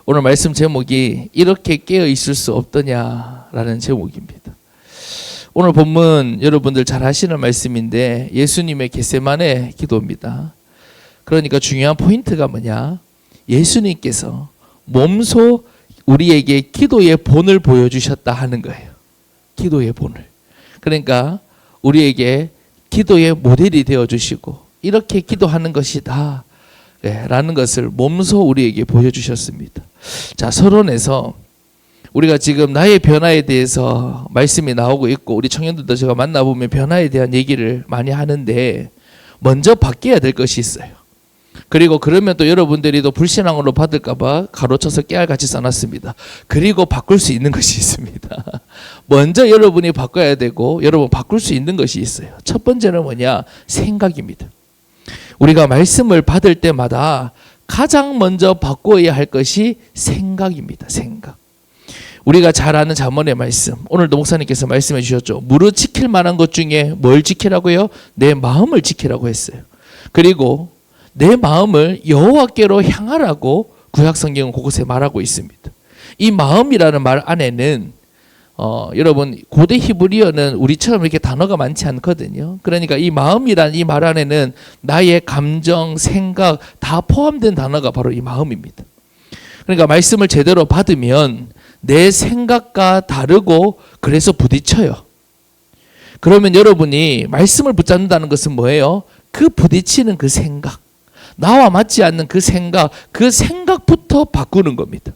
오늘 말씀 제목이 이렇게 깨어 있을 수 없더냐라는 제목입니다. 오늘 본문 여러분들 잘 아시는 말씀인데 예수님의 겟세마네 기도입니다. 그러니까 중요한 포인트가 뭐냐? 예수님께서 몸소 우리에게 기도의 본을 보여주셨다 하는 거예요. 기도의 본을. 그러니까 우리에게 기도의 모델이 되어주시고 이렇게 기도하는 것이다 라는 것을 몸소 우리에게 보여주셨습니다. 자, 서론에서 우리가 지금 나의 변화에 대해서 말씀이 나오고 있고 우리 청년들도 제가 만나보면 변화에 대한 얘기를 많이 하는데 먼저 바뀌어야 될 것이 있어요. 그리고 그러면 또 여러분들이 또 불신앙으로 받을까 봐 가로쳐서 깨알같이 써놨습니다. 그리고 바꿀 수 있는 것이 있습니다. 먼저 여러분이 바꿔야 되고 여러분 바꿀 수 있는 것이 있어요. 첫 번째는 뭐냐? 생각입니다. 우리가 말씀을 받을 때마다 가장 먼저 바꿔야 할 것이 생각입니다. 생각. 우리가 잘 아는 잠언의 말씀, 오늘도 목사님께서 말씀해 주셨죠. 무릇 지킬 만한 것 중에 뭘 지키라고요? 내 마음을 지키라고 했어요. 그리고 내 마음을 여호와께로 향하라고 구약성경은 곳곳에 말하고 있습니다. 이 마음이라는 말 안에는 여러분 고대 히브리어는 우리처럼 이렇게 단어가 많지 않거든요. 그러니까 이 마음이란 이 말 안에는 나의 감정, 생각 다 포함된 단어가 바로 이 마음입니다. 그러니까 말씀을 제대로 받으면 내 생각과 다르고 그래서 부딪혀요. 그러면 여러분이 말씀을 붙잡는다는 것은 뭐예요? 그 부딪히는 그 생각, 나와 맞지 않는 그 생각부터 바꾸는 겁니다.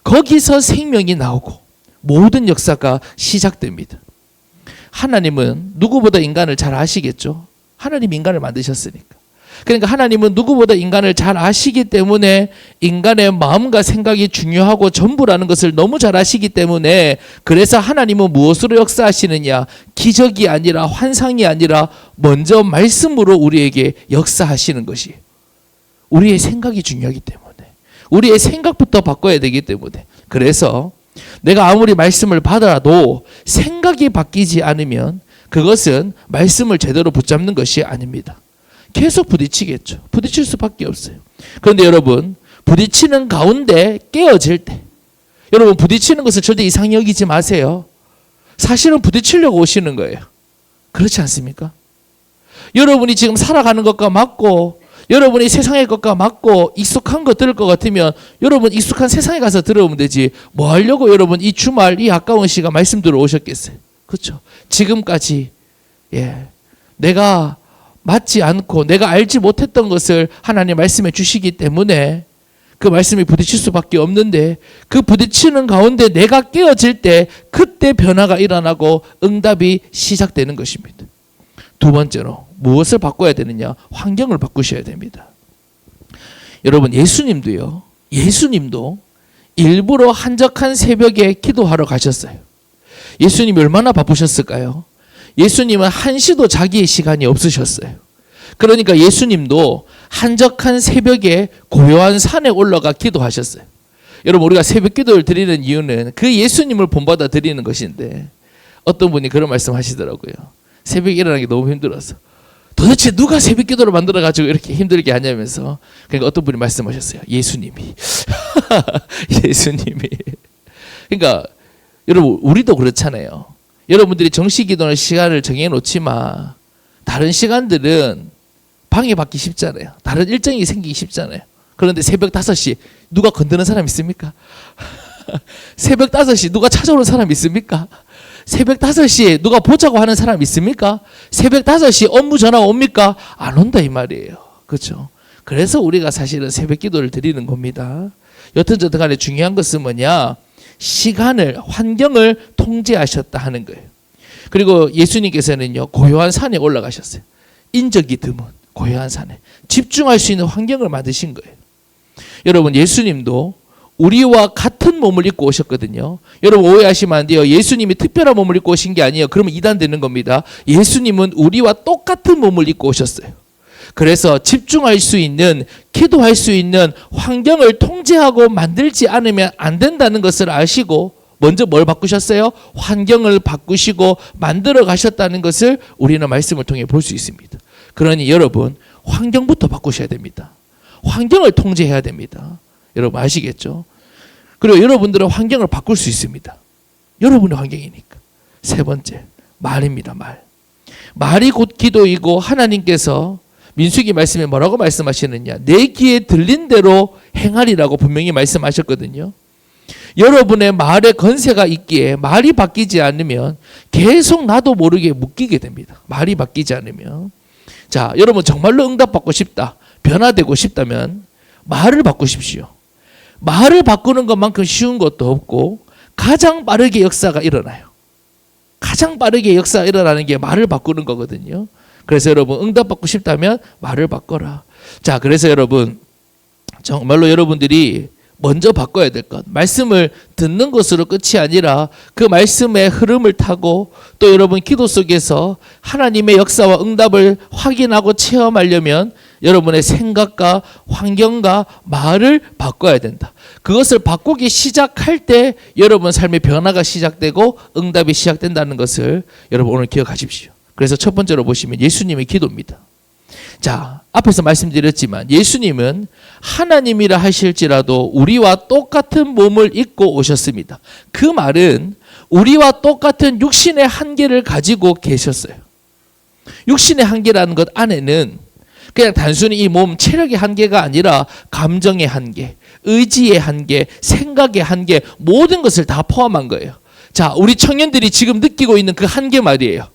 거기서 생명이 나오고 모든 역사가 시작됩니다. 하나님은 누구보다 인간을 잘 아시겠죠? 하나님 인간을 만드셨으니까. 그러니까 하나님은 누구보다 인간을 잘 아시기 때문에 인간의 마음과 생각이 중요하고 전부라는 것을 너무 잘 아시기 때문에 그래서 하나님은 무엇으로 역사하시느냐? 기적이 아니라 환상이 아니라 먼저 말씀으로 우리에게 역사하시는 것이에요. 우리의 생각이 중요하기 때문에 우리의 생각부터 바꿔야 되기 때문에 그래서 내가 아무리 말씀을 받아도 생각이 바뀌지 않으면 그것은 말씀을 제대로 붙잡는 것이 아닙니다. 계속 부딪히겠죠. 부딪힐 수밖에 없어요. 그런데 여러분 부딪히는 가운데 깨어질 때 여러분 부딪히는 것을 절대 이상히 여기지 마세요. 사실은 부딪히려고 오시는 거예요. 그렇지 않습니까? 여러분이 지금 살아가는 것과 맞고 여러분이 세상의 것과 맞고 익숙한 거 들을 것 같으면 여러분 익숙한 세상에 가서 들어오면 되지 뭐 하려고 여러분 이 주말 이 아까운 시간 말씀 들어 오셨겠어요. 그렇죠? 지금까지 내가 맞지 않고 내가 알지 못했던 것을 하나님 말씀해 주시기 때문에 그 말씀이 부딪힐 수밖에 없는데 그 부딪히는 가운데 내가 깨어질 때 그때 변화가 일어나고 응답이 시작되는 것입니다. 두 번째로 무엇을 바꿔야 되느냐? 환경을 바꾸셔야 됩니다. 여러분 예수님도 일부러 한적한 새벽에 기도하러 가셨어요. 예수님이 얼마나 바쁘셨을까요? 예수님은 한시도 자기의 시간이 없으셨어요. 그러니까 예수님도 한적한 새벽에 고요한 산에 올라가 기도하셨어요. 여러분 우리가 새벽 기도를 드리는 이유는 그 예수님을 본받아 드리는 것인데 어떤 분이 그런 말씀 하시더라고요. 새벽에 일어나는 게 너무 힘들어서 도대체 누가 새벽 기도를 만들어가지고 이렇게 힘들게 하냐면서 그러니까 어떤 분이 말씀하셨어요. 예수님이 예수님이 그러니까 여러분 우리도 그렇잖아요. 여러분들이 정시 기도는 시간을 정해놓지만 다른 시간들은 방해받기 쉽잖아요. 다른 일정이 생기기 쉽잖아요. 그런데 새벽 5시 누가 건드는 사람 있습니까? 새벽 5시 누가 찾아오는 사람 있습니까? 새벽 5시에 누가 보자고 하는 사람 있습니까? 새벽 5시 업무 전화 옵니까? 안 온다 이 말이에요. 그렇죠? 그래서 우리가 사실은 새벽 기도를 드리는 겁니다. 여튼 저튼 간에 중요한 것은 뭐냐? 시간을, 환경을 통제하셨다 하는 거예요. 그리고 예수님께서는요, 고요한 산에 올라가셨어요. 인적이 드문 고요한 산에 집중할 수 있는 환경을 만드신 거예요. 여러분 예수님도 우리와 같은 몸을 입고 오셨거든요. 여러분 오해하시면 안 돼요. 예수님이 특별한 몸을 입고 오신 게 아니에요. 그러면 이단되는 겁니다. 예수님은 우리와 똑같은 몸을 입고 오셨어요. 그래서 집중할 수 있는, 기도할 수 있는 환경을 통제하고 만들지 않으면 안 된다는 것을 아시고 먼저 뭘 바꾸셨어요? 환경을 바꾸시고 만들어 가셨다는 것을 우리는 말씀을 통해 볼 수 있습니다. 그러니 여러분 환경부터 바꾸셔야 됩니다. 환경을 통제해야 됩니다. 여러분 아시겠죠? 그리고 여러분들은 환경을 바꿀 수 있습니다. 여러분의 환경이니까. 세 번째, 말입니다. 말이 곧 기도이고 하나님께서 민수기 말씀에 뭐라고 말씀하시느냐? 내 귀에 들린 대로 행하리라고 분명히 말씀하셨거든요. 여러분의 말에 건세가 있기에 말이 바뀌지 않으면 계속 나도 모르게 묶이게 됩니다. 말이 바뀌지 않으면. 자, 여러분 정말로 응답받고 싶다, 변화되고 싶다면 말을 바꾸십시오. 말을 바꾸는 것만큼 쉬운 것도 없고 가장 빠르게 역사가 일어나요. 가장 빠르게 역사가 일어나는 게 말을 바꾸는 거거든요. 그래서 여러분 응답받고 싶다면 말을 바꿔라. 자, 그래서 여러분 정말로 여러분들이 먼저 바꿔야 될 것, 말씀을 듣는 것으로 끝이 아니라 그 말씀의 흐름을 타고 또 여러분 기도 속에서 하나님의 역사와 응답을 확인하고 체험하려면 여러분의 생각과 환경과 말을 바꿔야 된다. 그것을 바꾸기 시작할 때 여러분 삶의 변화가 시작되고 응답이 시작된다는 것을 여러분 오늘 기억하십시오. 그래서 첫 번째로 보시면 예수님의 기도입니다. 자, 앞에서 말씀드렸지만 예수님은 하나님이라 하실지라도 우리와 똑같은 몸을 입고 오셨습니다. 그 말은 우리와 똑같은 육신의 한계를 가지고 계셨어요. 육신의 한계라는 것 안에는 그냥 단순히 이 몸 체력의 한계가 아니라 감정의 한계, 의지의 한계, 생각의 한계, 모든 것을 다 포함한 거예요. 자, 우리 청년들이 지금 느끼고 있는 그 한계 말이에요.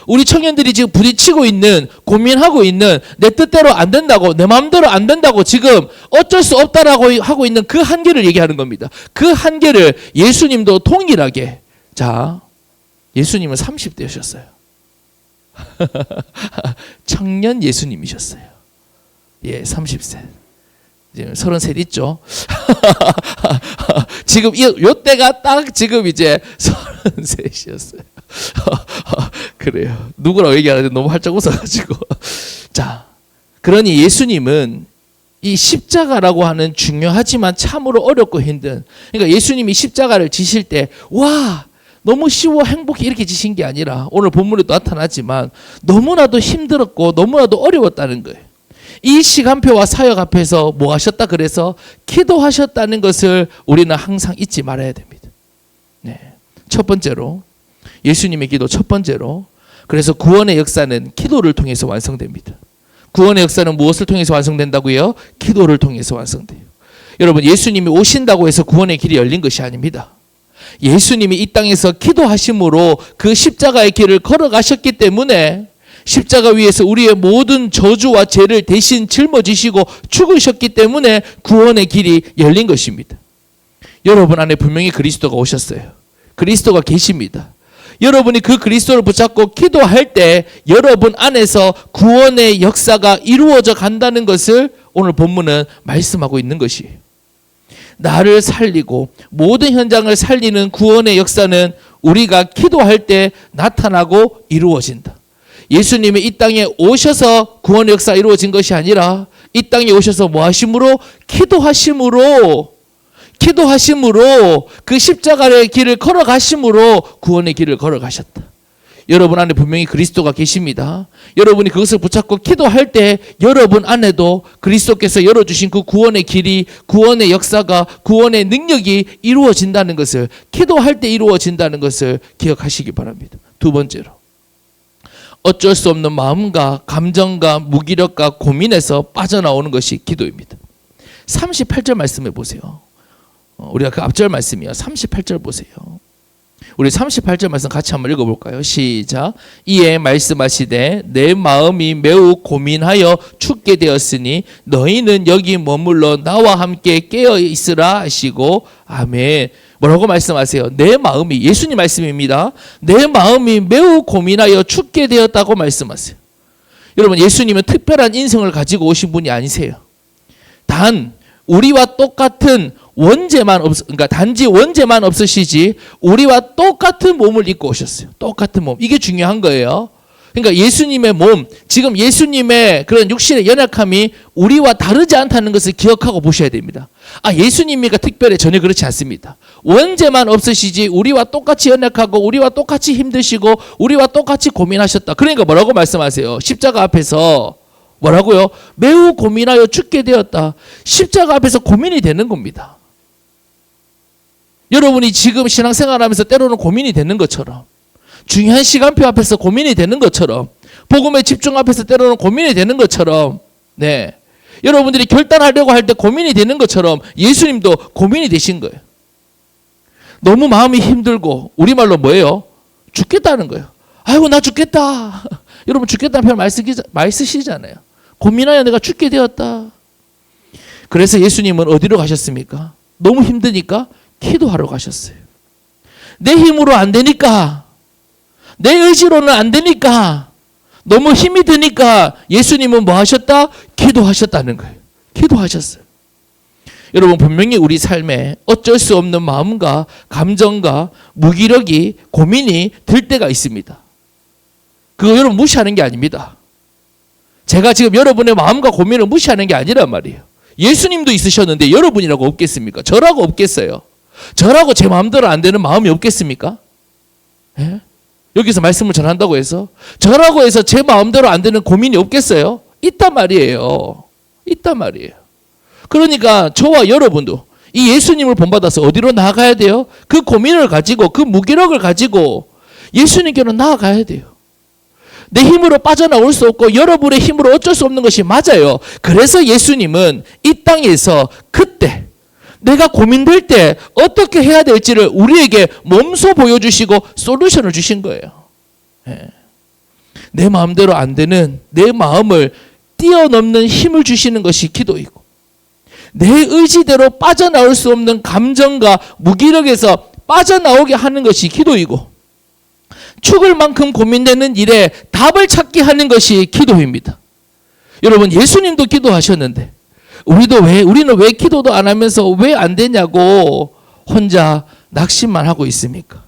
우리 청년들이 지금 부딪히고 있는, 고민하고 있는, 내 뜻대로 안 된다고, 내 마음대로 안 된다고 지금 어쩔 수 없다라고 하고 있는 그 한계를 얘기하는 겁니다. 그 한계를 예수님도 동일하게. 자, 예수님은 30대셨어요. 청년 예수님이셨어요. 예, 30세. 지금 33 있죠? 지금 요 때가 딱 지금 이제 33이었어요. 그래요. 누구라고 얘기하는데 너무 활짝 웃어가지고. 자, 그러니 예수님은 이 십자가라고 하는 중요하지만 참으로 어렵고 힘든, 그러니까 예수님이 십자가를 지실 때 와 너무 쉬워 행복해 이렇게 지신 게 아니라 오늘 본문에도 나타나지만 너무나도 힘들었고 너무나도 어려웠다는 거예요. 이 시간표와 사역 앞에서 뭐 하셨다 그래서 기도하셨다는 것을 우리는 항상 잊지 말아야 됩니다. 네. 첫 번째로 예수님의 기도 첫 번째로, 그래서 구원의 역사는 기도를 통해서 완성됩니다. 구원의 역사는 무엇을 통해서 완성된다고요? 기도를 통해서 완성돼요. 여러분 예수님이 오신다고 해서 구원의 길이 열린 것이 아닙니다. 예수님이 이 땅에서 기도하심으로 그 십자가의 길을 걸어가셨기 때문에 십자가 위에서 우리의 모든 저주와 죄를 대신 짊어지시고 죽으셨기 때문에 구원의 길이 열린 것입니다. 여러분 안에 분명히 그리스도가 오셨어요. 그리스도가 계십니다. 여러분이 그 그리스도를 붙잡고 기도할 때 여러분 안에서 구원의 역사가 이루어져 간다는 것을 오늘 본문은 말씀하고 있는 것이에요. 나를 살리고 모든 현장을 살리는 구원의 역사는 우리가 기도할 때 나타나고 이루어진다. 예수님이 이 땅에 오셔서 구원의 역사가 이루어진 것이 아니라 이 땅에 오셔서 뭐 하심으로? 기도하심으로 그 십자가의 길을 걸어가심으로 구원의 길을 걸어가셨다. 여러분 안에 분명히 그리스도가 계십니다. 여러분이 그것을 붙잡고 기도할 때 여러분 안에도 그리스도께서 열어주신 그 구원의 길이, 구원의 역사가, 구원의 능력이 이루어진다는 것을, 기도할 때 이루어진다는 것을 기억하시기 바랍니다. 두 번째로, 어쩔 수 없는 마음과 감정과 무기력과 고민에서 빠져나오는 것이 기도입니다. 38절 말씀해 보세요. 우리가 그 앞절 말씀이요. 38절 보세요. 우리 38절 말씀 같이 한번 읽어볼까요? 시작. 이에 말씀하시되 내 마음이 매우 고민하여 죽게 되었으니 너희는 여기 머물러 나와 함께 깨어 있으라 하시고 아멘. 뭐라고 말씀하세요? 내 마음이, 예수님 말씀입니다. 내 마음이 매우 고민하여 죽게 되었다고 말씀하세요. 여러분 예수님은 특별한 인성을 가지고 오신 분이 아니세요. 단 우리와 똑같은 원죄만 그러니까 단지 원죄만 없으시지 우리와 똑같은 몸을 입고 오셨어요. 똑같은 몸. 이게 중요한 거예요. 그러니까 예수님의 몸, 지금 예수님의 그런 육신의 연약함이 우리와 다르지 않다는 것을 기억하고 보셔야 됩니다. 아, 예수님이가 특별해? 전혀 그렇지 않습니다. 원죄만 없으시지 우리와 똑같이 연약하고 우리와 똑같이 힘드시고 우리와 똑같이 고민하셨다. 그러니까 뭐라고 말씀하세요? 십자가 앞에서 뭐라고요? 매우 고민하여 죽게 되었다. 십자가 앞에서 고민이 되는 겁니다. 여러분이 지금 신앙생활하면서 때로는 고민이 되는 것처럼, 중요한 시간표 앞에서 고민이 되는 것처럼, 복음의 집중 앞에서 때로는 고민이 되는 것처럼, 네, 여러분들이 결단하려고 할 때 고민이 되는 것처럼 예수님도 고민이 되신 거예요. 너무 마음이 힘들고, 우리말로 뭐예요? 죽겠다는 거예요. 아이고 나 죽겠다. 여러분 죽겠다는 표현 많이 쓰시잖아요. 고민하여 내가 죽게 되었다. 그래서 예수님은 어디로 가셨습니까? 너무 힘드니까 기도하러 가셨어요. 내 힘으로 안 되니까, 내 의지로는 안 되니까, 너무 힘이 드니까 예수님은 뭐 하셨다? 기도하셨다는 거예요. 기도하셨어요. 여러분 분명히 우리 삶에 어쩔 수 없는 마음과 감정과 무기력이, 고민이 들 때가 있습니다. 그거 여러분 무시하는 게 아닙니다. 제가 지금 여러분의 마음과 고민을 무시하는 게 아니란 말이에요. 예수님도 있으셨는데 여러분이라고 없겠습니까? 저라고 없겠어요? 저라고 제 마음대로 안 되는 마음이 없겠습니까? 예? 여기서 말씀을 전한다고 해서 저라고 해서 제 마음대로 안 되는 고민이 없겠어요? 있단 말이에요. 있단 말이에요. 그러니까 저와 여러분도 이 예수님을 본받아서 어디로 나아가야 돼요? 그 고민을 가지고, 그 무기력을 가지고 예수님께로 나아가야 돼요. 내 힘으로 빠져나올 수 없고 여러분의 힘으로 어쩔 수 없는 것이 맞아요. 그래서 예수님은 이 땅에서 그때 내가 고민될 때 어떻게 해야 될지를 우리에게 몸소 보여주시고 솔루션을 주신 거예요. 네. 내 마음대로 안 되는 내 마음을 뛰어넘는 힘을 주시는 것이 기도이고, 내 의지대로 빠져나올 수 없는 감정과 무기력에서 빠져나오게 하는 것이 기도이고, 죽을 만큼 고민되는 일에 답을 찾게 하는 것이 기도입니다. 여러분 예수님도 기도하셨는데 우리는 왜 기도도 안 하면서 왜 안 되냐고 혼자 낙심만 하고 있습니까?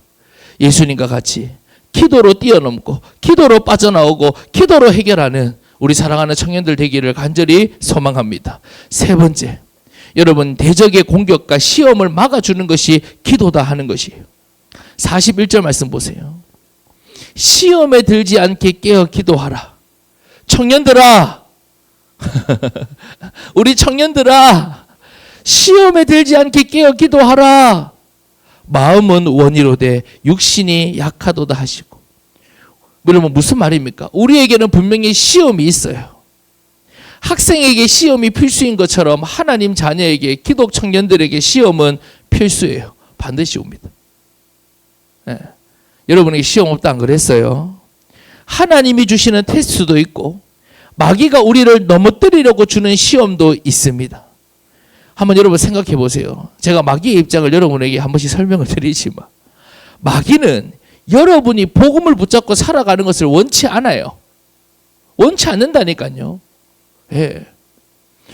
예수님과 같이 기도로 뛰어넘고 기도로 빠져나오고 기도로 해결하는 우리 사랑하는 청년들 되기를 간절히 소망합니다. 세 번째, 여러분 대적의 공격과 시험을 막아주는 것이 기도다 하는 것이에요. 41절 말씀 보세요. 시험에 들지 않게 깨어 기도하라. 청년들아, 우리 청년들아, 시험에 들지 않게 깨어 기도하라. 마음은 원이로되 육신이 약하도다 하시고. 여러분 무슨 말입니까? 우리에게는 분명히 시험이 있어요. 학생에게 시험이 필수인 것처럼 하나님 자녀에게, 기독 청년들에게 시험은 필수예요. 반드시 옵니다. 네. 여러분에게 시험 없다 안 그랬어요? 하나님이 주시는 테스트도 있고 마귀가 우리를 넘어뜨리려고 주는 시험도 있습니다. 한번 여러분 생각해 보세요. 제가 마귀의 입장을 여러분에게 한 번씩 설명을 드리지만, 마귀는 여러분이 복음을 붙잡고 살아가는 것을 원치 않아요. 원치 않는다니까요. 예.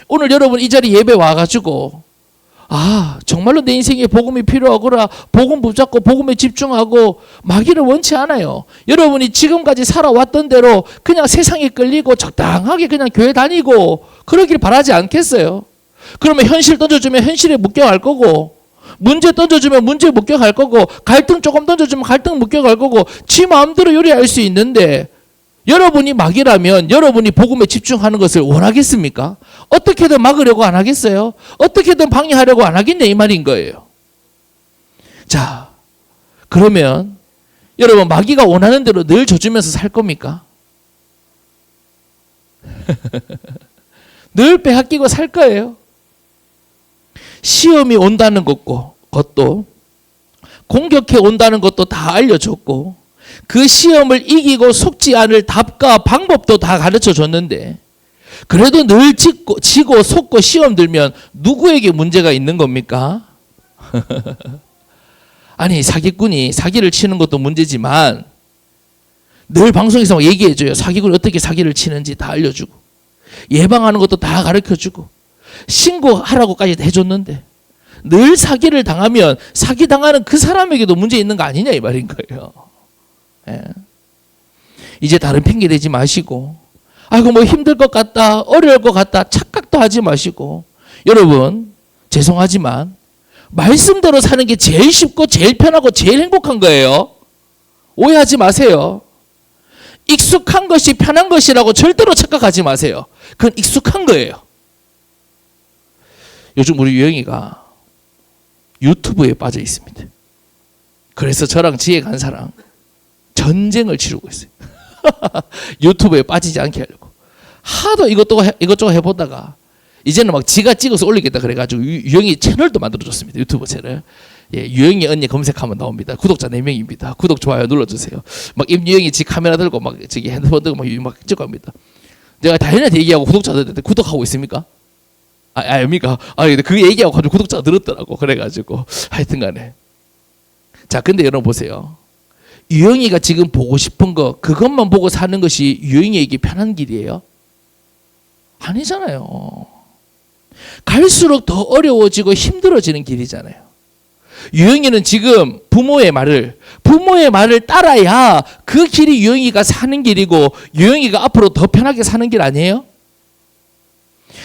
오늘 여러분 이 자리 예배 와가지고 정말로 내 인생에 복음이 필요하구나, 복음 붙잡고 복음에 집중하고, 마귀를 원치 않아요. 여러분이 지금까지 살아왔던 대로 그냥 세상에 끌리고 적당하게 그냥 교회 다니고 그러길 바라지 않겠어요? 그러면 현실 던져주면 현실에 묶여갈 거고, 문제 던져주면 문제에 묶여갈 거고, 갈등 조금 던져주면 갈등 묶여갈 거고, 지 마음대로 요리할 수 있는데, 여러분이 마귀라면 여러분이 복음에 집중하는 것을 원하겠습니까? 어떻게든 막으려고 안 하겠어요? 어떻게든 방해하려고 안 하겠냐 이 말인 거예요. 자, 그러면 여러분 마귀가 원하는 대로 늘 져주면서 살 겁니까? 늘 빼앗기고 살 거예요. 시험이 온다는 것도 공격해 온다는 것도 다 알려줬고, 그 시험을 이기고 속지 않을 답과 방법도 다 가르쳐 줬는데, 그래도 늘 지고 속고 시험 들면 누구에게 문제가 있는 겁니까? 아니, 사기꾼이 사기를 치는 것도 문제지만 늘 방송에서 얘기해줘요. 사기꾼이 어떻게 사기를 치는지 다 알려주고, 예방하는 것도 다 가르쳐주고, 신고하라고까지 해줬는데, 늘 사기를 당하면 사기당하는 그 사람에게도 문제 있는 거 아니냐 이 말인 거예요. 예. 이제 다른 핑계 대지 마시고, 아이고 뭐 힘들 것 같다, 어려울 것 같다 착각도 하지 마시고, 여러분 죄송하지만 말씀대로 사는 게 제일 쉽고 제일 편하고 제일 행복한 거예요. 오해하지 마세요. 익숙한 것이 편한 것이라고 절대로 착각하지 마세요. 그건 익숙한 거예요. 요즘 우리 유영이가 유튜브에 빠져 있습니다. 그래서 저랑 지혜 간 사람 전쟁을 치르고 있어요. 유튜브에 빠지지 않게 하려고. 하도 이것저것 해보다가 이제는 막 지가 찍어서 올리겠다 그래가지고 유영이 채널도 만들어줬습니다. 유튜브 채널. 예, 유영이 언니 검색하면 나옵니다. 구독자 4명입니다. 구독, 좋아요 눌러주세요. 막 임유영이 지 카메라 들고 막 저기 핸드폰 들고 막 찍고 합니다. 내가 당연히 얘기하고 구독자들한테 구독하고 있습니까? 아닙니까? 근데 그 얘기하고 가지고 구독자가 늘었더라고. 그래가지고 하여튼 간에. 자, 근데 여러분 보세요. 유영이가 지금 보고 싶은 거 그것만 보고 사는 것이 유영이에게 편한 길이에요? 아니잖아요. 갈수록 더 어려워지고 힘들어지는 길이잖아요. 유영이는 지금 부모의 말을 따라야 그 길이 유영이가 사는 길이고 유영이가 앞으로 더 편하게 사는 길 아니에요?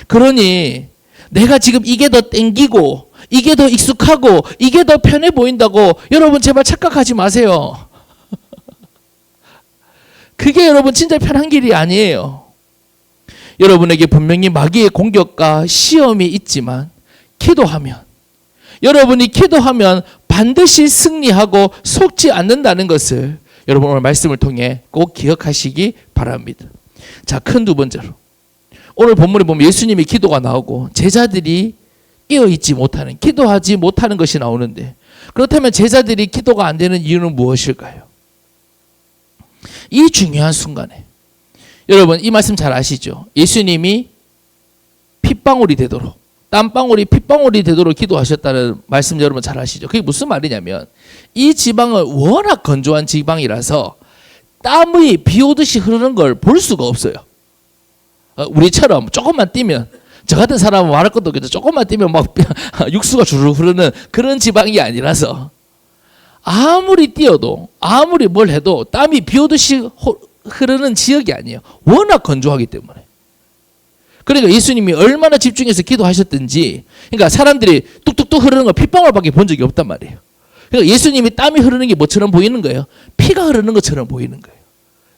그러니 내가 지금 이게 더 땡기고 이게 더 익숙하고 이게 더 편해 보인다고 여러분 제발 착각하지 마세요. 그게 여러분 진짜 편한 길이 아니에요. 여러분에게 분명히 마귀의 공격과 시험이 있지만 여러분이 기도하면 반드시 승리하고 속지 않는다는 것을 여러분 오늘 말씀을 통해 꼭 기억하시기 바랍니다. 자, 큰 두 번째로 오늘 본문에 보면 예수님의 기도가 나오고 제자들이 깨어있지 못하는, 기도하지 못하는 것이 나오는데, 그렇다면 제자들이 기도가 안 되는 이유는 무엇일까요? 이 중요한 순간에 여러분 이 말씀 잘 아시죠? 예수님이 핏방울이 되도록, 땀방울이 핏방울이 되도록 기도하셨다는 말씀 여러분 잘 아시죠? 그게 무슨 말이냐면 이 지방은 워낙 건조한 지방이라서 땀이 비 오듯이 흐르는 걸 볼 수가 없어요. 우리처럼 조금만 뛰면, 저 같은 사람은 말할 것도 없겠죠. 조금만 뛰면 막 육수가 주르륵 흐르는 그런 지방이 아니라서 아무리 뛰어도 아무리 뭘 해도 땀이 비 오듯이 흐르는 지역이 아니에요. 워낙 건조하기 때문에. 그러니까 예수님이 얼마나 집중해서 기도하셨든지, 그러니까 사람들이 뚝뚝뚝 흐르는 거 핏방울밖에 본 적이 없단 말이에요. 그러니까 예수님이 땀이 흐르는 게 뭐처럼 보이는 거예요? 피가 흐르는 것처럼 보이는 거예요.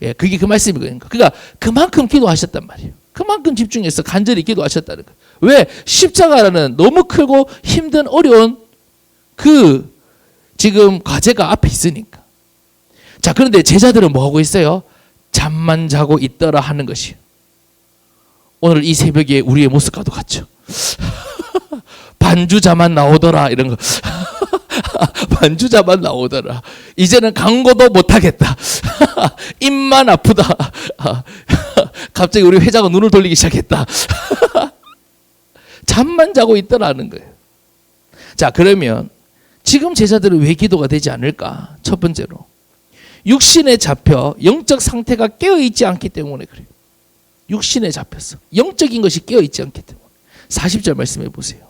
예, 그게 그 말씀이거든요. 그러니까 그만큼 기도하셨단 말이에요. 그만큼 집중해서 간절히 기도하셨다는 거예요. 왜? 십자가라는 너무 크고 힘든 어려운 그 지금 과제가 앞에 있으니까. 자, 그런데 제자들은 뭐 하고 있어요? 잠만 자고 있더라 하는 것이에요. 오늘 이 새벽에 우리의 모습과도 같죠. 반주자만 나오더라 이런 거. 반주자만 나오더라. 이제는 강고도 못하겠다. 입만 아프다. 갑자기 우리 회장은 눈을 돌리기 시작했다. 잠만 자고 있더라는 거예요. 자, 그러면 지금 제자들은 왜 기도가 되지 않을까? 첫 번째로 육신에 잡혀 영적 상태가 깨어있지 않기 때문에 그래요. 육신에 잡혔어. 영적인 것이 깨어있지 않기 때문에. 40절 말씀해 보세요.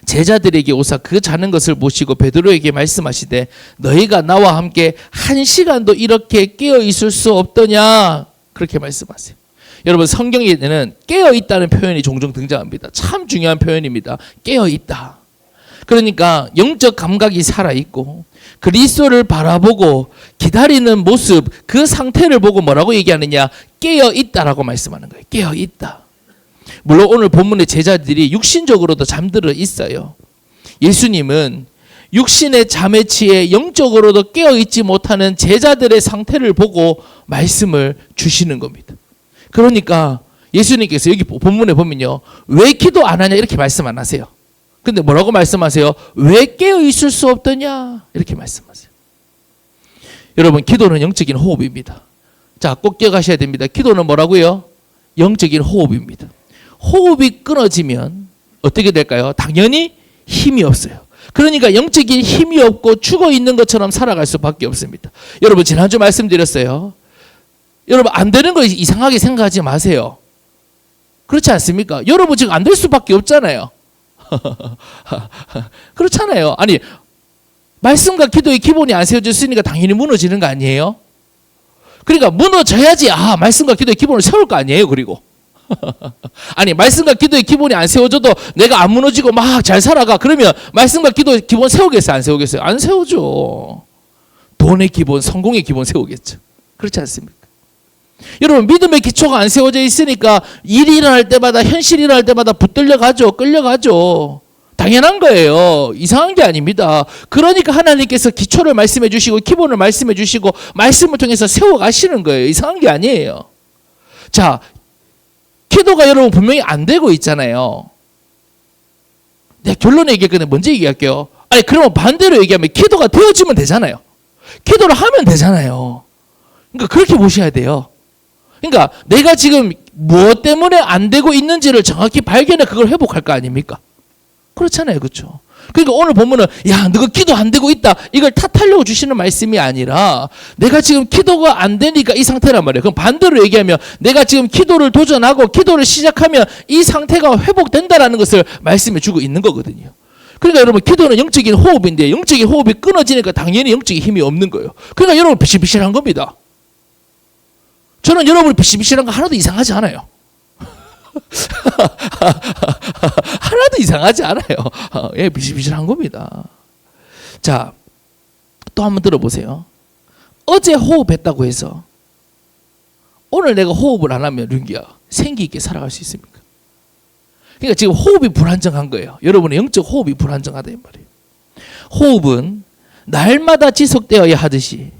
제자들에게 오사 그 자는 것을 보시고 베드로에게 말씀하시되 너희가 나와 함께 1시간도 이렇게 깨어있을 수 없더냐, 그렇게 말씀하세요. 여러분 성경에는 깨어있다는 표현이 종종 등장합니다. 참 중요한 표현입니다. 깨어있다. 그러니까 영적 감각이 살아있고 그리스도를 바라보고 기다리는 모습, 그 상태를 보고 뭐라고 얘기하느냐? 깨어있다라고 말씀하는 거예요. 깨어있다. 물론 오늘 본문의 제자들이 육신적으로도 잠들어 있어요. 예수님은 육신의 잠에 취해 영적으로도 깨어있지 못하는 제자들의 상태를 보고 말씀을 주시는 겁니다. 그러니까 예수님께서 여기 본문에 보면요, 왜 기도 안 하냐 이렇게 말씀 안 하세요. 근데 뭐라고 말씀하세요? 왜 깨어있을 수 없더냐 이렇게 말씀하세요. 여러분 기도는 영적인 호흡입니다. 자, 꼭 기억하셔야 됩니다. 기도는 뭐라고요? 영적인 호흡입니다. 호흡이 끊어지면 어떻게 될까요? 당연히 힘이 없어요. 그러니까 영적인 힘이 없고 죽어 있는 것처럼 살아갈 수밖에 없습니다. 여러분 지난주 말씀드렸어요. 여러분 안 되는 거 이상하게 생각하지 마세요. 그렇지 않습니까? 여러분 지금 안 될 수밖에 없잖아요. 그렇잖아요. 아니 말씀과 기도의 기본이 안 세워졌으니까 당연히 무너지는 거 아니에요? 그러니까 무너져야지 말씀과 기도의 기본을 세울 거 아니에요. 그리고 아니 말씀과 기도의 기본이 안 세워져도 내가 안 무너지고 막 잘 살아가. 그러면 말씀과 기도의 기본 세우겠어요? 안 세우겠어요? 안 세우죠. 돈의 기본, 성공의 기본 세우겠죠. 그렇지 않습니까? 여러분 믿음의 기초가 안 세워져 있으니까 일이 일어날 때마다, 현실이 일어날 때마다 붙들려 가죠. 끌려가죠. 당연한 거예요. 이상한 게 아닙니다. 그러니까 하나님께서 기초를 말씀해 주시고 기본을 말씀해 주시고 말씀을 통해서 세워가시는 거예요. 이상한 게 아니에요. 자, 기도가 여러분 분명히 안 되고 있잖아요. 내가 결론을 얘기했거든요. 먼저 얘기할게요. 아니 그러면 반대로 얘기하면 기도가 되어지면 되잖아요. 기도를 하면 되잖아요. 그러니까 그렇게 보셔야 돼요. 그러니까 내가 지금 무엇 때문에 안 되고 있는지를 정확히 발견해 그걸 회복할 거 아닙니까? 그렇잖아요. 그렇죠? 그러니까 오늘 보면은 야 너가 기도 안 되고 있다 이걸 탓하려고 주시는 말씀이 아니라 내가 지금 기도가 안 되니까 이 상태란 말이에요. 그럼 반대로 얘기하면 내가 지금 기도를 도전하고 기도를 시작하면 이 상태가 회복된다라는 것을 말씀해 주고 있는 거거든요. 그러니까 여러분 기도는 영적인 호흡인데 영적인 호흡이 끊어지니까 당연히 영적인 힘이 없는 거예요. 그러니까 여러분 비실비실한 겁니다. 저는 여러분이 비실비실한 거 하나도 이상하지 않아요. 하나도 이상하지 않아요. 예, 비실비실한 겁니다. 자, 또 한번 들어보세요. 어제 호흡했다고 해서 오늘 내가 호흡을 안 하면 륜기야 생기 있게 살아갈 수 있습니까? 그러니까 지금 호흡이 불안정한 거예요. 여러분의 영적 호흡이 불안정하다 이 말이에요. 호흡은 날마다 지속되어야 하듯이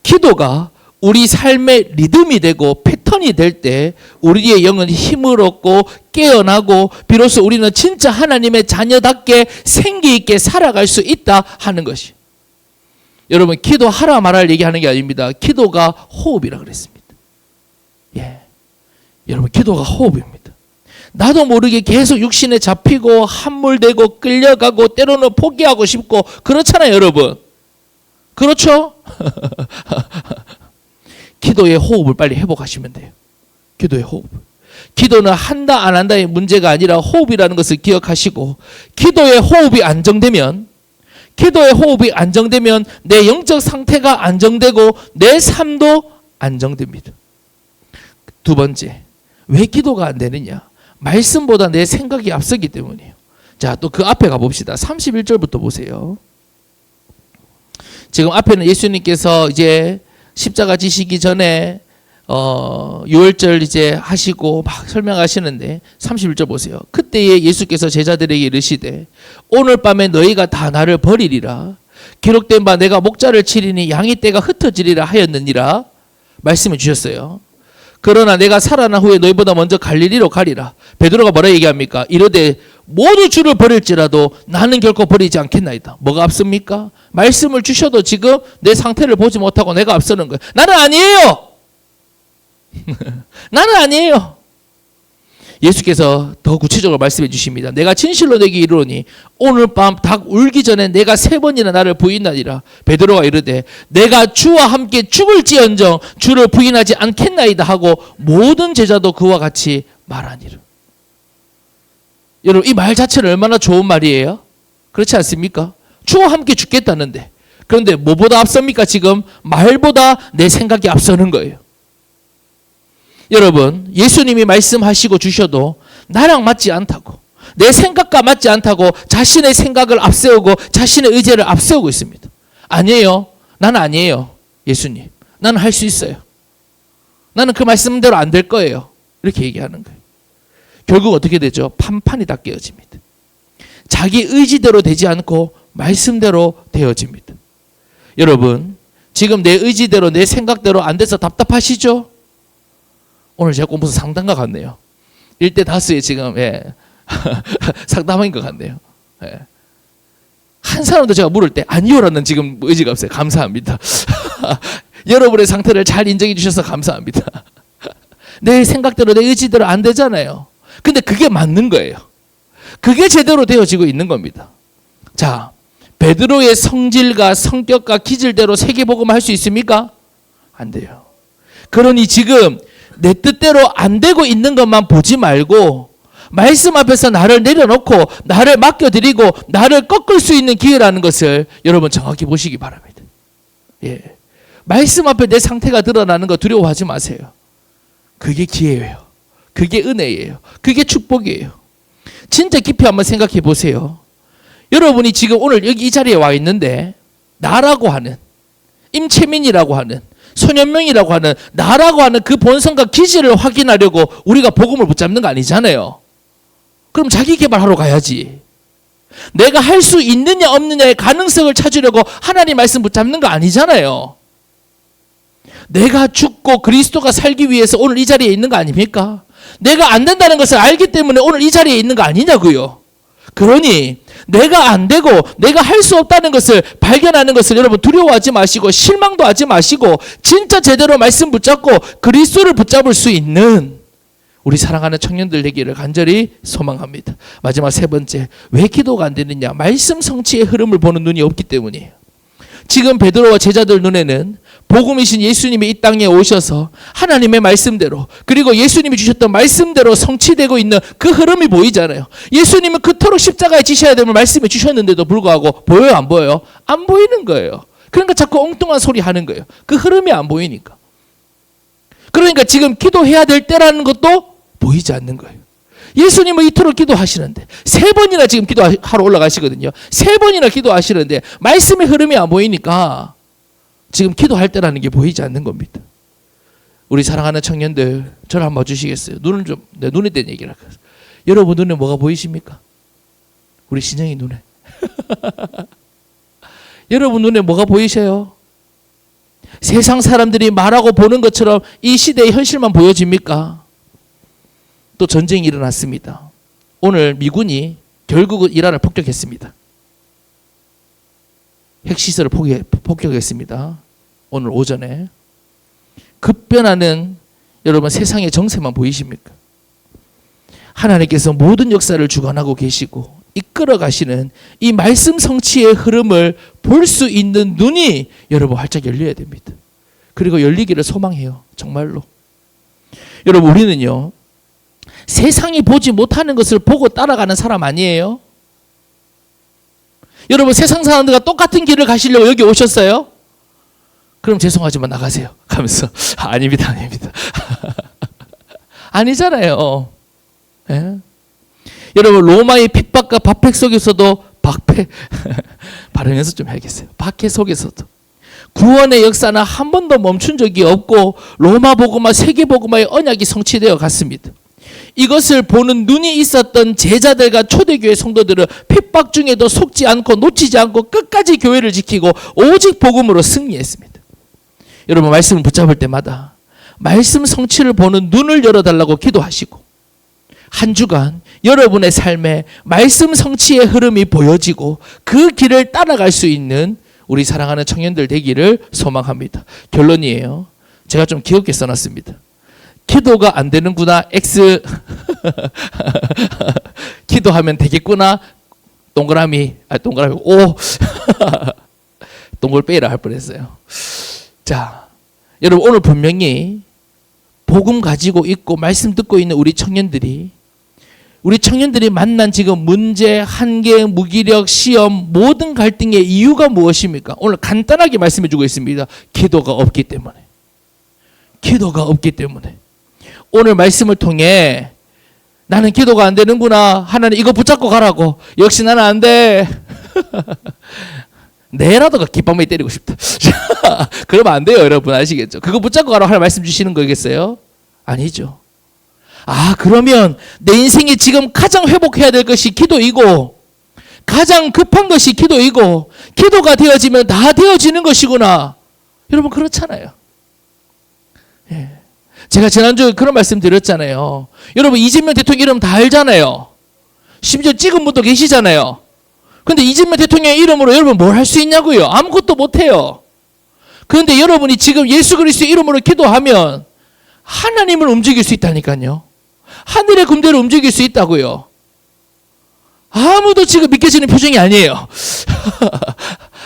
기도가 우리 삶의 리듬이 되고 패턴이 될 때 우리의 영은 힘을 얻고 깨어나고 비로소 우리는 진짜 하나님의 자녀답게 생기 있게 살아갈 수 있다 하는 것이. 여러분 기도하라 말할 얘기하는 게 아닙니다. 기도가 호흡이라 그랬습니다. 예, 여러분 기도가 호흡입니다. 나도 모르게 계속 육신에 잡히고 함몰되고 끌려가고 때로는 포기하고 싶고 그렇잖아요 여러분. 그렇죠? 기도의 호흡을 빨리 회복하시면 돼요. 기도의 호흡. 기도는 한다 안 한다의 문제가 아니라 호흡이라는 것을 기억하시고 기도의 호흡이 안정되면 내 영적 상태가 안정되고 내 삶도 안정됩니다. 두 번째, 왜 기도가 안 되느냐? 말씀보다 내 생각이 앞서기 때문이에요. 자, 또 그 앞에 가봅시다. 31절부터 보세요. 지금 앞에는 예수님께서 이제 십자가 지시기 전에 유월절 이제 하시고 막 설명하시는데 31절 보세요. 그때에 예수께서 제자들에게 이르시되 오늘 밤에 너희가 다 나를 버리리라. 기록된 바 내가 목자를 치리니 양의 떼가 흩어지리라 하였느니라 말씀해 주셨어요. 그러나 내가 살아난 후에 너희보다 먼저 갈릴리로 가리라. 베드로가 뭐라 얘기합니까? 이르되 모두 주를 버릴지라도 나는 결코 버리지 않겠나이다. 뭐가 앞섭니까? 말씀을 주셔도 지금 내 상태를 보지 못하고 내가 앞서는 거예요. 나는 아니에요. 나는 아니에요. 예수께서 더 구체적으로 말씀해 주십니다. 내가 진실로 내게 이르노니 오늘 밤 닭 울기 전에 내가 3번이나 나를 부인하리라. 베드로가 이르되 내가 주와 함께 죽을지언정 주를 부인하지 않겠나이다 하고 모든 제자도 그와 같이 말하니라. 여러분 이 말 자체는 얼마나 좋은 말이에요? 그렇지 않습니까? 주와 함께 죽겠다는데 그런데 뭐보다 앞섭니까? 지금 말보다 내 생각이 앞서는 거예요. 여러분 예수님이 말씀하시고 주셔도 나랑 맞지 않다고 내 생각과 맞지 않다고 자신의 생각을 앞세우고 자신의 의지를 앞세우고 있습니다. 아니에요. 나는 아니에요. 예수님 나는 할 수 있어요. 나는 그 말씀대로 안 될 거예요. 이렇게 얘기하는 거예요. 결국 어떻게 되죠? 판판이 다 깨어집니다. 자기 의지대로 되지 않고 말씀대로 되어집니다. 여러분 지금 내 의지대로 내 생각대로 안 돼서 답답하시죠? 오늘 제가 공부서 상담가 같네요. 1대 다수에 지금 상담인 것 같네요. 예. 한 사람도 제가 물을 때 아니요라는 지금 의지가 없어요. 감사합니다. 여러분의 상태를 잘 인정해 주셔서 감사합니다. 내 생각대로 내 의지대로 안 되잖아요. 근데 그게 맞는 거예요. 그게 제대로 되어지고 있는 겁니다. 자, 베드로의 성질과 성격과 기질대로 세계복음을 할 수 있습니까? 안 돼요. 그러니 지금 내 뜻대로 안 되고 있는 것만 보지 말고 말씀 앞에서 나를 내려놓고 나를 맡겨드리고 나를 꺾을 수 있는 기회라는 것을 여러분 정확히 보시기 바랍니다. 예, 말씀 앞에 내 상태가 드러나는 거 두려워하지 마세요. 그게 기회예요. 그게 은혜예요. 그게 축복이에요. 진짜 깊이 한번 생각해 보세요. 여러분이 지금 오늘 여기 이 자리에 와 있는데 나라고 하는 임채민이라고 하는 손현명이라고 하는 나라고 하는 그 본성과 기질을 확인하려고 우리가 복음을 붙잡는 거 아니잖아요. 그럼 자기 개발하러 가야지. 내가 할 수 있느냐 없느냐의 가능성을 찾으려고 하나님 말씀 붙잡는 거 아니잖아요. 내가 죽고 그리스도가 살기 위해서 오늘 이 자리에 있는 거 아닙니까? 내가 안 된다는 것을 알기 때문에 오늘 이 자리에 있는 거 아니냐고요. 그러니 내가 안 되고 내가 할 수 없다는 것을 발견하는 것을 여러분 두려워하지 마시고 실망도 하지 마시고 진짜 제대로 말씀 붙잡고 그리스도를 붙잡을 수 있는 우리 사랑하는 청년들 되기를 간절히 소망합니다. 마지막 세 번째, 왜 기도가 안 되느냐? 말씀 성취의 흐름을 보는 눈이 없기 때문이에요. 지금 베드로와 제자들 눈에는 복음이신 예수님이 이 땅에 오셔서 하나님의 말씀대로 그리고 예수님이 주셨던 말씀대로 성취되고 있는 그 흐름이 보이잖아요. 예수님은 그토록 십자가에 지셔야 됨을 말씀해 주셨는데도 불구하고 보여요, 안 보여요? 안 보이는 거예요. 그러니까 자꾸 엉뚱한 소리 하는 거예요. 그 흐름이 안 보이니까. 그러니까 지금 기도해야 될 때라는 것도 보이지 않는 거예요. 예수님은 이토록 기도하시는데 3번이나 지금 기도하러 올라가시거든요. 3번이나 기도하시는데 말씀의 흐름이 안 보이니까 지금 기도할 때라는 게 보이지 않는 겁니다. 우리 사랑하는 청년들 저를 한번 봐주시겠어요? 눈을 좀, 내 눈에 댄 얘기를 할게요. 여러분 눈에 뭐가 보이십니까? 우리 신영이 눈에. 여러분 눈에 뭐가 보이셔요? 세상 사람들이 말하고 보는 것처럼 이 시대의 현실만 보여집니까? 또 전쟁이 일어났습니다. 오늘 미군이 결국은 이란을 폭격했습니다. 핵시설을 폭격했습니다. 오늘 오전에. 급변하는 여러분 세상의 정세만 보이십니까? 하나님께서 모든 역사를 주관하고 계시고 이끌어 가시는 이 말씀 성취의 흐름을 볼 수 있는 눈이 여러분 활짝 열려야 됩니다. 그리고 열리기를 소망해요. 정말로. 여러분 우리는요. 세상이 보지 못하는 것을 보고 따라가는 사람 아니에요? 여러분 세상 사람들과 똑같은 길을 가시려고 여기 오셨어요? 그럼 죄송하지만 나가세요. 가면서 아닙니다. 아니잖아요. 예? 여러분 로마의 핍박과 박해 속에서도 발음해서 좀 해야겠어요. 박해 속에서도 구원의 역사는 한 번도 멈춘 적이 없고 로마 복음화 세계 복음화의 언약이 성취되어 갔습니다. 이것을 보는 눈이 있었던 제자들과 초대교회 성도들은 핍박 중에도 속지 않고 놓치지 않고 끝까지 교회를 지키고 오직 복음으로 승리했습니다. 여러분 말씀을 붙잡을 때마다 말씀 성취를 보는 눈을 열어달라고 기도하시고 한 주간 여러분의 삶에 말씀 성취의 흐름이 보여지고 그 길을 따라갈 수 있는 우리 사랑하는 청년들 되기를 소망합니다. 결론이에요. 제가 좀 귀엽게 써놨습니다. 기도가 안 되는구나 X 기도하면 되겠구나 동그라미 O 동글 빼라 할 뻔했어요. 자, 여러분 오늘 분명히 복음 가지고 있고 말씀 듣고 있는 우리 청년들이 만난 지금 문제, 한계, 무기력, 시험 모든 갈등의 이유가 무엇입니까? 오늘 간단하게 말씀해 주고 있습니다. 기도가 없기 때문에. 오늘 말씀을 통해 나는 기도가 안 되는구나. 하나님 이거 붙잡고 가라고. 역시 나는 안 돼. 내라도 깃방망이 때리고 싶다. 그러면 안 돼요, 여러분. 아시겠죠? 그거 붙잡고 가라고 하나님 말씀 주시는 거겠어요? 아니죠. 그러면 내 인생에 지금 가장 회복해야 될 것이 기도이고 가장 급한 것이 기도이고 기도가 되어지면 다 되어지는 것이구나. 여러분 그렇잖아요. 예. 제가 지난주에 그런 말씀 드렸잖아요. 여러분 이재명 대통령 이름 다 알잖아요. 심지어 찍은 분도 계시잖아요. 그런데 이재명 대통령의 이름으로 여러분 뭘 할 수 있냐고요? 아무것도 못해요. 그런데 여러분이 지금 예수 그리스도의 이름으로 기도하면 하나님을 움직일 수 있다니까요. 하늘의 군대를 움직일 수 있다고요. 아무도 지금 믿겨지는 표정이 아니에요.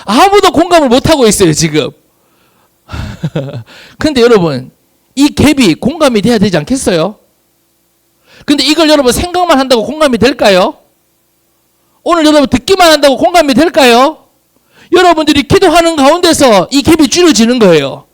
아무도 공감을 못하고 있어요 지금. 그런데 여러분 이 갭이 공감이 돼야 되지 않겠어요? 근데 이걸 여러분 생각만 한다고 공감이 될까요? 오늘 여러분 듣기만 한다고 공감이 될까요? 여러분들이 기도하는 가운데서 이 갭이 줄여지는 거예요.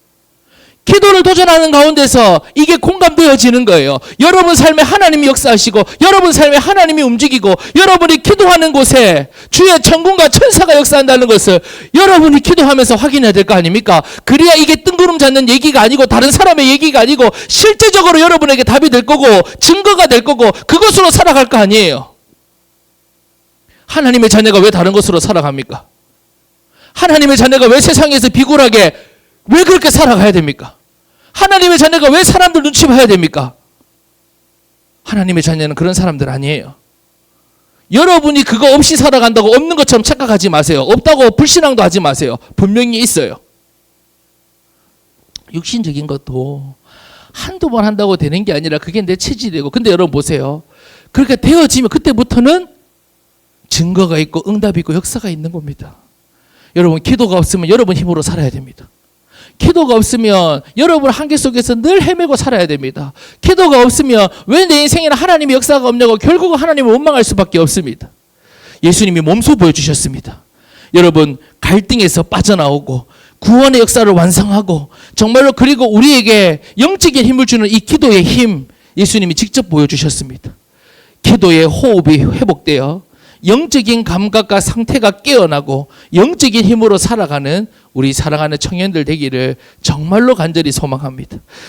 기도를 도전하는 가운데서 이게 공감되어지는 거예요. 여러분 삶에 하나님이 역사하시고 여러분 삶에 하나님이 움직이고 여러분이 기도하는 곳에 주의 천군과 천사가 역사한다는 것을 여러분이 기도하면서 확인해야 될 거 아닙니까? 그래야 이게 뜬구름 잡는 얘기가 아니고 다른 사람의 얘기가 아니고 실제적으로 여러분에게 답이 될 거고 증거가 될 거고 그것으로 살아갈 거 아니에요. 하나님의 자녀가 왜 다른 것으로 살아갑니까? 하나님의 자녀가 왜 세상에서 비굴하게 왜 그렇게 살아가야 됩니까? 하나님의 자녀가 왜 사람들 눈치 봐야 됩니까? 하나님의 자녀는 그런 사람들 아니에요. 여러분이 그거 없이 살아간다고 없는 것처럼 착각하지 마세요. 없다고 불신앙도 하지 마세요. 분명히 있어요. 육신적인 것도 한두 번 한다고 되는 게 아니라 그게 내 체질이고, 근데 여러분 보세요. 그렇게 되어지면 그때부터는 증거가 있고 응답이 있고 역사가 있는 겁니다. 여러분, 기도가 없으면 여러분 힘으로 살아야 됩니다. 기도가 없으면 여러분 한계 속에서 늘 헤매고 살아야 됩니다. 기도가 없으면 왜 내 인생에는 하나님의 역사가 없냐고 결국은 하나님을 원망할 수밖에 없습니다. 예수님이 몸소 보여주셨습니다. 여러분, 갈등에서 빠져나오고 구원의 역사를 완성하고 정말로, 그리고 우리에게 영적인 힘을 주는 이 기도의 힘, 예수님이 직접 보여주셨습니다. 기도의 호흡이 회복되어 영적인 감각과 상태가 깨어나고 영적인 힘으로 살아가는 우리 사랑하는 청년들 되기를 정말로 간절히 소망합니다.